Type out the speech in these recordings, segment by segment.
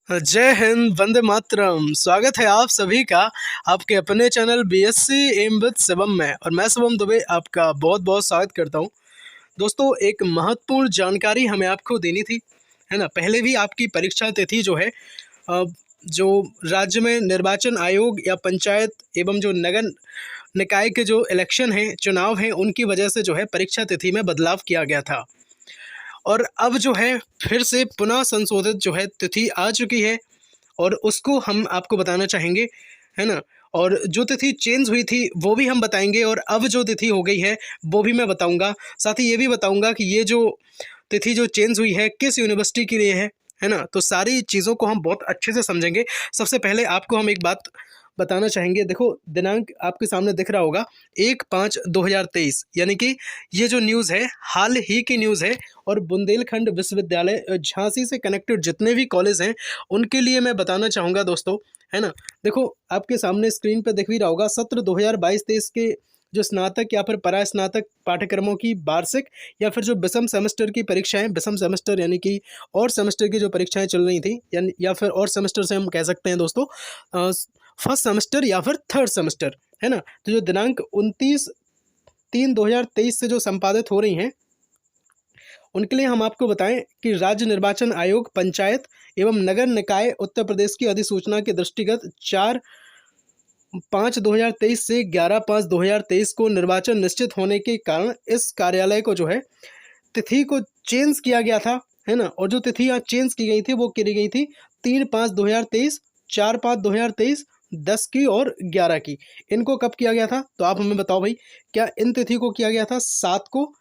जय हिंद, वंदे मातरम। स्वागत है आप सभी का आपके अपने channel BSc M with Shivam में। और मैं शिवम दुबे आपका बहुत बहुत स्वागत करता हूं। दोस्तों, एक महत्वपूर्ण जानकारी हमें आपको देनी थी, है ना। पहले भी आपकी परीक्षा तिथि जो है जो राज्य में निर्वाचन आयोग या पंचायत एवं जो नगर निकाय के जो इलेक्शन हैं, चुनाव हैं, उनकी वजह से जो है परीक्षा तिथि में बदलाव किया गया था। और अब जो है फिर से पुनः संशोधित जो है तिथि आ चुकी है और उसको हम आपको बताना चाहेंगे, है ना। और जो तिथि चेंज हुई थी वो भी हम बताएंगे और अब जो तिथि हो गई है वो भी मैं बताऊंगा। साथ ही ये भी बताऊंगा कि ये जो तिथि जो चेंज हुई है किस यूनिवर्सिटी के लिए है ना। तो सारी चीज़ों को हम बहुत अच्छे से समझेंगे। सबसे पहले आपको हम एक बात बताना चाहेंगे। देखो, दिनांक आपके सामने दिख रहा होगा 1/5/2023, यानी कि ये जो न्यूज़ है हाल ही की न्यूज़ है। और बुंदेलखंड विश्वविद्यालय झांसी से कनेक्टेड जितने भी कॉलेज हैं उनके लिए मैं बताना चाहूँगा दोस्तों, है ना। देखो, आपके सामने स्क्रीन पर दिख भी रहा होगा सत्र 2022-23 के जो स्नातक या फिर परास्नातक पाठ्यक्रमों की वार्षिक या फिर जो विषम सेमेस्टर की परीक्षाएं, विषम सेमेस्टर यानी कि और सेमेस्टर की जो परीक्षाएं चल रही थी, या फिर और सेमेस्टर से हम कह सकते हैं दोस्तों फर्स्ट सेमेस्टर या फिर थर्ड सेमेस्टर, है ना। तो जो दिनांक 29/3/2023 से जो संपादित हो रही हैं उनके लिए हम आपको बताएं कि राज्य निर्वाचन आयोग पंचायत एवं नगर निकाय उत्तर प्रदेश की अधिसूचना के दृष्टिगत 4/5/2023 से 11/5/2023 को निर्वाचन निश्चित होने के कारण इस कार्यालय को जो है तिथि को चेंज किया गया था, है ना। और जो तिथि यहाँ चेंज की गई थी वो की गई थी 3/5/2023, 4/5/2023, 10 की और 11 की। इनको कब किया गया था तो आप हमें बताओ भाई, क्या इन तिथि को किया गया था 7 को,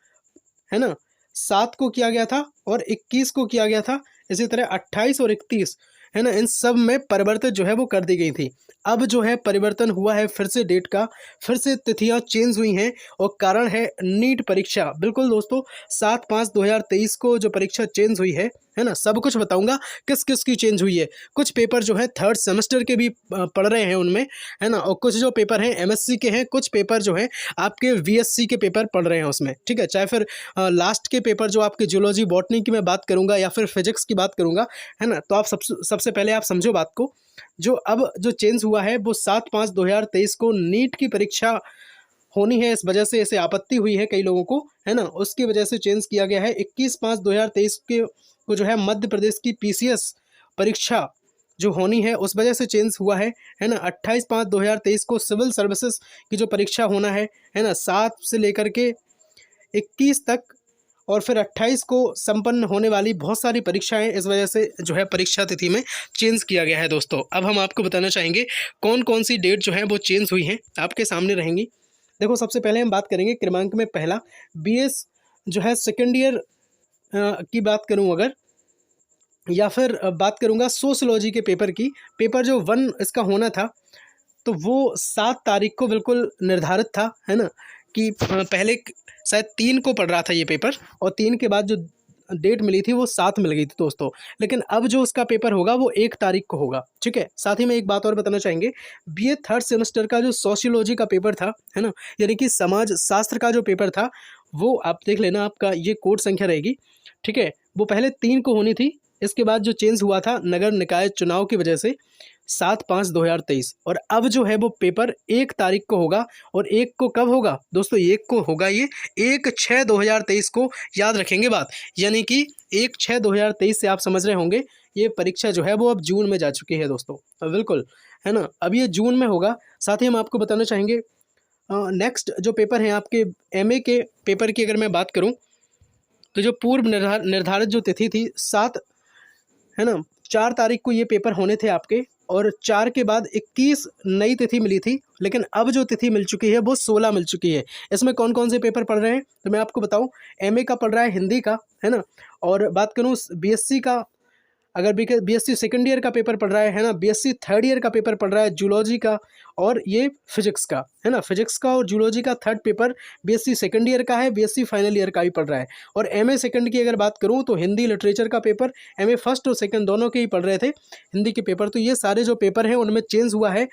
है ना। 7 को किया गया था और 21 को किया गया था। इसी तरह 28 और 31, है ना, इन सब में परिवर्तन जो है वो कर दी गई थी। अब जो है परिवर्तन हुआ है फिर से डेट का, फिर से तिथियां चेंज हुई हैं और कारण है नीट परीक्षा। बिल्कुल दोस्तों, 7/5/2023 को जो परीक्षा चेंज हुई है ना। सब कुछ बताऊंगा किस किस की चेंज हुई है। कुछ पेपर जो है थर्ड सेमेस्टर के भी पढ़ रहे हैं उनमें, है ना। और कुछ जो पेपर हैं एमएससी के हैं, कुछ पेपर जो है आपके वीएससी के पेपर पढ़ रहे हैं उसमें, ठीक है। चाहे फिर लास्ट के पेपर जो आपके जूलॉजी बॉटनी की मैं बात करूंगा या फिर फिजिक्स की बात करूंगा, है ना। तो आप सबसे पहले आप समझो बात को। जो अब जो चेंज हुआ है वो 7/5/2023 को नीट की परीक्षा होनी है, इस वजह से इसे आपत्ति हुई है कई लोगों को, है ना। उसकी वजह से चेंज किया गया है। 21/5/2023 के को जो है मध्य प्रदेश की पीसीएस परीक्षा जो होनी है उस वजह से चेंज हुआ है ना। 28/5/2023 को सिविल सर्विसेज की जो परीक्षा होना है ना, 7 से लेकर के 21 तक और फिर 28 को संपन्न होने वाली बहुत सारी परीक्षाएं, इस वजह से जो है परीक्षा तिथि में चेंज किया गया है दोस्तों। अब हम आपको बताना चाहेंगे कौन कौन सी डेट जो है वो चेंज हुई हैं, आपके सामने रहेंगी। देखो, सबसे पहले हम बात करेंगे क्रमांक में पहला बीएस जो है सेकेंड ईयर की बात करूं अगर, या फिर बात करूंगा सोशलॉजी के पेपर की। पेपर जो 1 इसका होना था तो वो 7 तारीख को बिल्कुल निर्धारित था, है ना। कि पहले शायद 3 को पढ़ रहा था ये पेपर और 3 के बाद जो डेट मिली थी वो 7 मिल गई थी दोस्तों। लेकिन अब जो उसका पेपर होगा वो 1 तारीख को होगा, ठीक है। साथ ही में एक बात और बताना चाहेंगे, बीए थर्ड सेमेस्टर का जो सोशियोलॉजी का पेपर था, है ना, यानी कि समाज शास्त्र का जो पेपर था, वो आप देख लेना, आपका ये कोड संख्या रहेगी, ठीक है। वो पहले 3 को होनी थी, इसके बाद जो चेंज हुआ था नगर निकाय चुनाव की वजह से 7/5/2023, और अब जो है वो पेपर 1 तारीख को होगा। और 1 को कब होगा दोस्तों, 1 को होगा ये 1/6/2023 को, याद रखेंगे बात। यानी कि 1/6/2023 से आप समझ रहे होंगे ये परीक्षा जो है वो अब जून में जा चुकी है दोस्तों, बिल्कुल, है ना। अब ये जून में होगा। साथ ही हम आपको बताना चाहेंगे नेक्स्ट जो पेपर हैं आपके एमए के पेपर की अगर मैं बात करूँ तो जो पूर्व निर्धारित जो तिथि थी 7, है ना, 4 तारीख को ये पेपर होने थे आपके, और 4 के बाद 21 नई तिथि मिली थी। लेकिन अब जो तिथि मिल चुकी है वो 16 मिल चुकी है। इसमें कौन कौन से पेपर पढ़ रहे हैं तो मैं आपको बताऊं, एमए का पढ़ रहा है हिंदी का, है ना। और बात करूं बीएससी का, अगर बीएससी सेकंड ईयर का पेपर पढ़ रहा है ना, बीएससी थर्ड ईयर का पेपर पढ़ रहा है जूलॉजी का और ये फिजिक्स का, है ना। फिजिक्स का और जूलॉजी का third paper BSc second year का है, बीएससी फाइनल ईयर का भी पढ़ रहा है। और एमए सेकंड की अगर बात करूं तो हिंदी लिटरेचर का पेपर एमए फर्स्ट और सेकंड दोनों के ही पढ़ रहे थे हिंदी के पेपर। तो ये सारे जो पेपर हैं उनमें चेंज हुआ है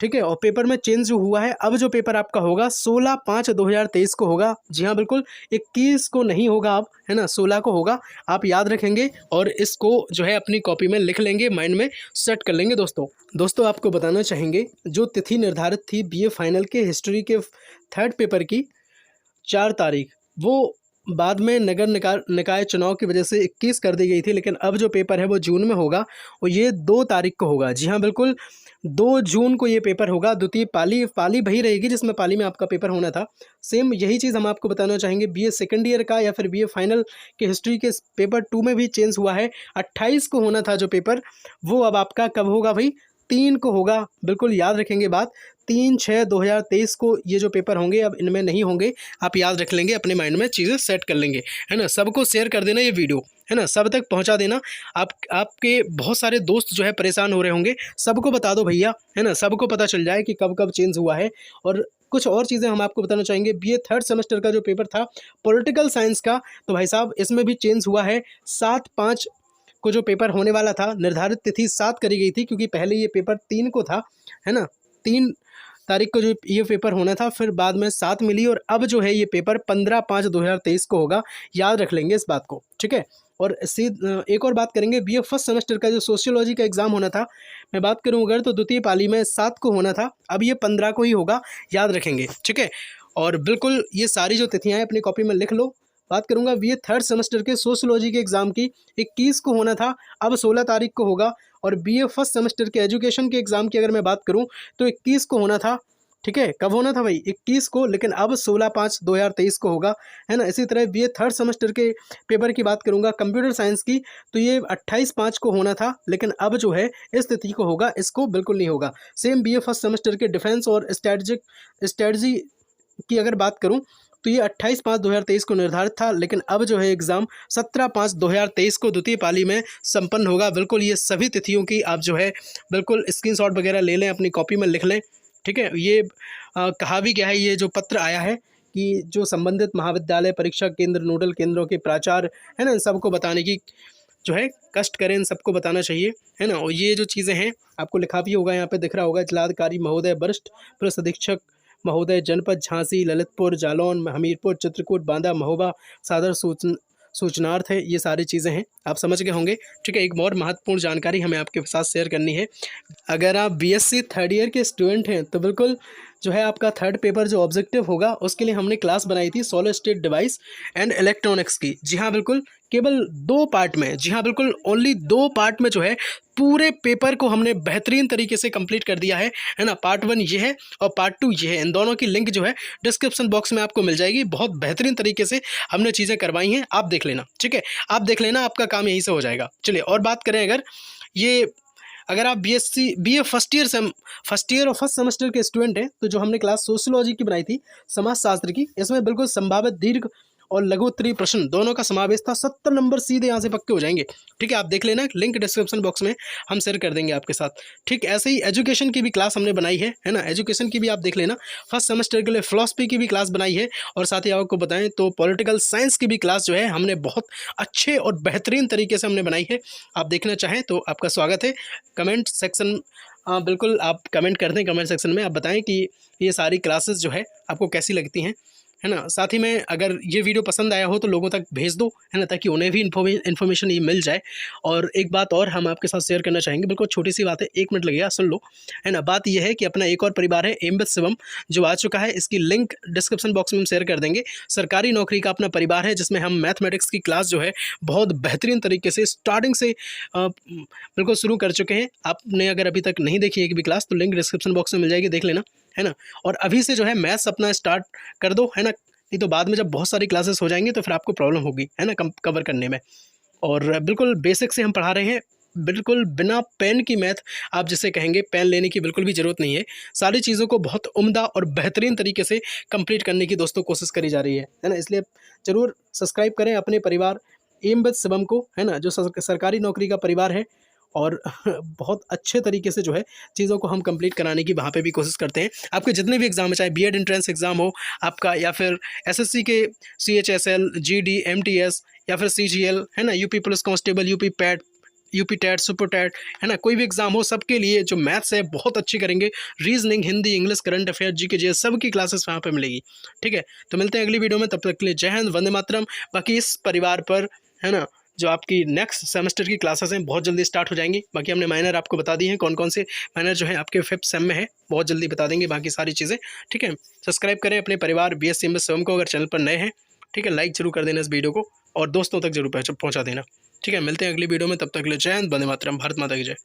ठीक है। और पेपर में चेंज जो हुआ है, अब जो पेपर आपका होगा 16/5/2023 को होगा। जी हाँ बिल्कुल, 21 को नहीं होगा अब, है ना, 16 को होगा। आप याद रखेंगे और इसको जो है अपनी कॉपी में लिख लेंगे, माइंड में सेट कर लेंगे। दोस्तों आपको बताना चाहेंगे, जो तिथि निर्धारित थी बीए फाइनल के हिस्ट्री के थर्ड पेपर की 4 तारीख, वो बाद में नगर निकाय चुनाव की वजह से 21 कर दी गई थी, लेकिन अब जो पेपर है वो जून में होगा और ये 2 तारीख को होगा। जी हाँ बिल्कुल, 2 जून को ये पेपर होगा। द्वितीय पाली वही रहेगी जिसमें पाली में आपका पेपर होना था। सेम यही चीज़ हम आपको बताना चाहेंगे, बीए सेकंड ईयर का या फिर बीए फाइनल के हिस्ट्री के पेपर 2 में भी चेंज हुआ है। 28 को होना था जो पेपर, वो अब आपका कब होगा भाई, 3 को होगा। बिल्कुल याद रखेंगे बात, 3/6/2023 को ये जो पेपर होंगे अब इनमें नहीं होंगे। आप याद रख लेंगे, अपने माइंड में चीज़ें सेट कर लेंगे, है ना। सबको शेयर कर देना ये वीडियो, है ना, सब तक पहुंचा देना। आपके बहुत सारे दोस्त जो है परेशान हो रहे होंगे, सबको बता दो भैया, है ना, सबको पता चल जाए कि कब कब चेंज हुआ है। और कुछ और चीज़ें हम आपको बताना चाहेंगे। बीए थर्ड सेमेस्टर का जो पेपर था पॉलिटिकल साइंस का, तो भाई साहब इसमें भी चेंज हुआ है। 7/5 को जो पेपर होने वाला था, निर्धारित तिथि 7 करी गई थी, क्योंकि पहले ये पेपर 3 को था, है ना, 3 तारीख को जो ये पेपर होना था, फिर बाद में 7 मिली और अब जो है ये पेपर 15/5/2023 को होगा। याद रख लेंगे इस बात को, ठीक है। और एक और बात करेंगे, बीए फर्स्ट सेमेस्टर का जो सोशियोलॉजी का एग्जाम होना था, मैं बात करूँ अगर, तो द्वितीय पाली में 7 को होना था, अब ये 15 को ही होगा। याद रखेंगे, ठीक है। और बिल्कुल ये सारी जो तिथियाँ हैं अपनी कॉपी में लिख लो। बात करूंगा बीए थर्ड सेमेस्टर के सोशियोलॉजी के एग्जाम की, 21 को होना था, अब 16 तारीख को होगा। और बीए फर्स्ट सेमेस्टर के एजुकेशन के एग्जाम की अगर मैं बात करूं तो 21 को होना था, ठीक है। कब होना था भाई, 21 को, लेकिन अब 16/5/2023 को होगा, है ना। इसी तरह बीए थर्ड सेमेस्टर के पेपर की बात करूंगा कंप्यूटर साइंस की, तो ये 28/5 को होना था, लेकिन अब जो है इस तिथि को होगा, इसको बिल्कुल नहीं होगा। सेम बीए फर्स्ट सेमेस्टर के डिफेंस और स्ट्रेटजी की अगर बात करूं तो ये 28/5/2023 को निर्धारित था, लेकिन अब जो है एग्ज़ाम 17/5/2023 को द्वितीय पाली में संपन्न होगा। बिल्कुल ये सभी तिथियों की आप जो है बिल्कुल स्क्रीनशॉट वगैरह ले लें, अपनी कॉपी में लिख लें, ठीक है। ये कहा भी गया है, ये जो पत्र आया है कि जो संबंधित महाविद्यालय परीक्षा केंद्र नोडल केंद्रों के प्राचार्य, है ना, इन सबको बताने की जो है कष्ट करें, इन सबको बताना चाहिए, है ना। और ये जो चीज़ें हैं आपको लिखा भी होगा, यहाँ पे दिख रहा होगा, जिलाधिकारी महोदय, वरिष्ठ पुलिस अधीक्षक महोदय, जनपद झांसी, ललितपुर, जालौन, हमीरपुर, चित्रकूट, बांदा, महोबा, सादर सूचनार्थ है। ये सारी चीज़ें हैं, आप समझ गए होंगे, ठीक है। एक और महत्वपूर्ण जानकारी हमें आपके साथ शेयर करनी है। अगर आप बीएससी थर्ड ईयर के स्टूडेंट हैं तो बिल्कुल जो है आपका थर्ड पेपर जो ऑब्जेक्टिव होगा उसके लिए हमने क्लास बनाई थी solid state device and electronics की। जी हाँ बिल्कुल, केवल 2 पार्ट में, जी हाँ बिल्कुल, ओनली 2 पार्ट में जो है पूरे पेपर को हमने बेहतरीन तरीके से कंप्लीट कर दिया है ना। पार्ट 1 ये है और पार्ट 2 ये है। इन दोनों की लिंक जो है डिस्क्रिप्शन बॉक्स में आपको मिल जाएगी। बहुत बेहतरीन तरीके से हमने चीज़ें करवाई हैं, आप देख लेना, ठीक है। आप देख लेना, आपका काम यहीं से हो जाएगा। चलिए और बात करें, अगर आप बीए फर्स्ट ईयर और फर्स्ट सेमेस्टर के स्टूडेंट हैं, तो जो हमने क्लास सोशियोलॉजी की बनाई थी, समाजशास्त्र की, इसमें बिल्कुल संभावित दीर्घ और लघु उत्तरीय प्रश्न दोनों का समावेश था। 70 नंबर सीधे यहाँ से पक्के हो जाएंगे, ठीक है। आप देख लेना, लिंक डिस्क्रिप्शन बॉक्स में हम शेयर कर देंगे आपके साथ, ठीक। ऐसे ही एजुकेशन की भी क्लास हमने बनाई है ना, एजुकेशन की भी आप देख लेना। फर्स्ट सेमेस्टर के लिए फिलॉसफी की भी क्लास बनाई है, और साथ ही आपको बताएं तो पॉलिटिकल साइंस की भी क्लास जो है हमने बहुत अच्छे और बेहतरीन तरीके से हमने बनाई है। आप देखना चाहें तो आपका स्वागत है। कमेंट सेक्शन, बिल्कुल आप कमेंट कर दें कमेंट सेक्शन में, आप बताएं कि ये सारी क्लासेस जो है आपको कैसी लगती हैं, है ना। साथ ही में अगर ये वीडियो पसंद आया हो तो लोगों तक भेज दो, है ना, ताकि उन्हें भी इन्फॉर्मेशन ये मिल जाए। और एक बात और हम आपके साथ शेयर करना चाहेंगे, बिल्कुल छोटी सी बात है, 1 मिनट लगेगा, सुन लो, है ना। बात यह है कि अपना एक और परिवार है एम विद शिवम, जो आ चुका है, इसकी लिंक डिस्क्रिप्शन बॉक्स में हम शेयर कर देंगे। सरकारी नौकरी का अपना परिवार है, जिसमें हम मैथमेटिक्स की क्लास जो है बहुत बेहतरीन तरीके से स्टार्टिंग से बिल्कुल शुरू कर चुके हैं। आपने अगर अभी तक नहीं देखी एक भी क्लास तो लिंक डिस्क्रिप्शन बॉक्स में मिल जाएगी, देख लेना, है ना। और अभी से जो है मैथ्स अपना स्टार्ट कर दो, है ना, नहीं तो बाद में जब बहुत सारी क्लासेस हो जाएंगी तो फिर आपको प्रॉब्लम होगी, है ना, कवर करने में। और बिल्कुल बेसिक से हम पढ़ा रहे हैं, बिल्कुल बिना पेन की मैथ आप जिसे कहेंगे, पेन लेने की बिल्कुल भी ज़रूरत नहीं है। सारी चीज़ों को बहुत उम्दा और बेहतरीन तरीके से कंप्लीट करने की दोस्तों कोशिश करी जा रही है ना। इसलिए ज़रूर सब्सक्राइब करें अपने परिवार एम विद शिवम को, है ना, जो सरकारी नौकरी का परिवार है। और बहुत अच्छे तरीके से जो है चीज़ों को हम कंप्लीट कराने की वहाँ पे भी कोशिश करते हैं। आपके जितने भी एग्ज़ाम है, चाहे बीएड एंट्रेंस एग्ज़ाम हो आपका, या फिर एसएससी के सीएचएसएल, जीडी, एमटीएस, या फिर सीजीएल, है ना, UP police constable, UP PET, UP TET, super TET, है ना, कोई भी एग्जाम हो, सबके लिए जो मैथ्स है बहुत अच्छी करेंगे। Reasoning, Hindi, English, current affair, GK, GS, सब की क्लासेस वहाँ पे मिलेगी। ठीक है, तो मिलते हैं अगली वीडियो में, तब तक के लिए जय हिंद, वंदे मातरम। बाकी इस परिवार पर, है ना, जो आपकी नेक्स्ट सेमेस्टर की क्लासेस हैं बहुत जल्दी स्टार्ट हो जाएंगी। बाकी हमने माइनर आपको बता दी हैं, कौन कौन से माइनर जो है आपके 5th सेम में है, बहुत जल्दी बता देंगे बाकी सारी चीज़ें। ठीक है, सब्सक्राइब करें अपने परिवार BSc MS स्वयं को, अगर चैनल पर नए हैं। ठीक है, लाइक जरूर कर देना इस वीडियो को और दोस्तों तक जरूर पहुँचा देना। ठीक है, मिलते हैं अगली वीडियो में, तब तक के लिए जय हिंद, वंदे मातरम, भारत माता की जय।